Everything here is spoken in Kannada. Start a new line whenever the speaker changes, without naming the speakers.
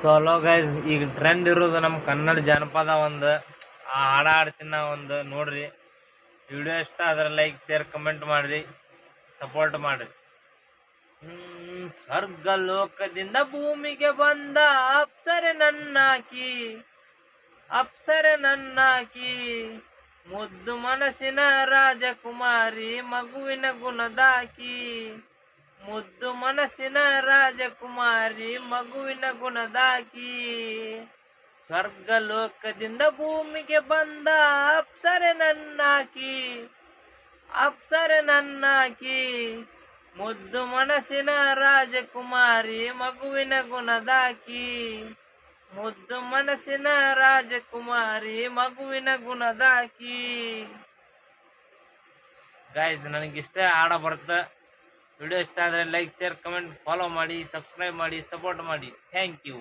ಸೋಲೋ ಗೈಸ್ ಈಗ ಟ್ರೆಂಡ್ ಇರೋದು ನಮ್ಮ ಕನ್ನಡ ಜನಪದ ಒಂದು ಆ ಹಾಡ ಹಾಡ್ತೀನಿ ನಾ ಒಂದು ನೋಡ್ರಿ. ವಿಡಿಯೋ ಇಷ್ಟ ಆದ್ರೆ ಲೈಕ್ ಶೇರ್ ಕಮೆಂಟ್ ಮಾಡ್ರಿ, ಸಪೋರ್ಟ್ ಮಾಡ್ರಿ. ಸ್ವರ್ಗ ಲೋಕದಿಂದ ಭೂಮಿಗೆ ಬಂದ ಅಪ್ಸರೆ ನನ್ನಾಕಿ ಮುದ್ದು ಮನಸ್ಸಿನ ರಾಜಕುಮಾರಿ ಮಗುವಿನ ಗುಣದಾಕಿ, ಮುದ್ದು ಮನಸ್ಸಿನ ರಾಜಕುಮಾರಿ ಮಗುವಿನ ಗುಣದಾಕಿ. ಸ್ವರ್ಗ ಲೋಕದಿಂದ ಭೂಮಿಗೆ ಬಂದ ಅಪ್ಸರೆ ನನ್ನಾಕಿ ಮುದ್ದು ಮನಸ್ಸಿನ ರಾಜಕುಮಾರಿ ಮಗುವಿನ ಗುಣದಾಕಿ, ಮುದ್ದು ಮನಸ್ಸಿನ ರಾಜಕುಮಾರಿ ಮಗುವಿನ ಗುಣದಾಕಿ. ಗಾಯ್ಸ್ ನನಗಿಷ್ಟ ಹಾಡ ಬರುತ್ತೆ. ವಿಡಿಯೋ ಇಷ್ಟ ಆದರೆ ಲೈಕ್ ಶೇರ್ ಕಮೆಂಟ್ ಫಾಲೋ ಮಾಡಿ, ಸಬ್ಸ್ಕ್ರೈಬ್ ಮಾಡಿ, ಸಪೋರ್ಟ್ ಮಾಡಿ. Thank you.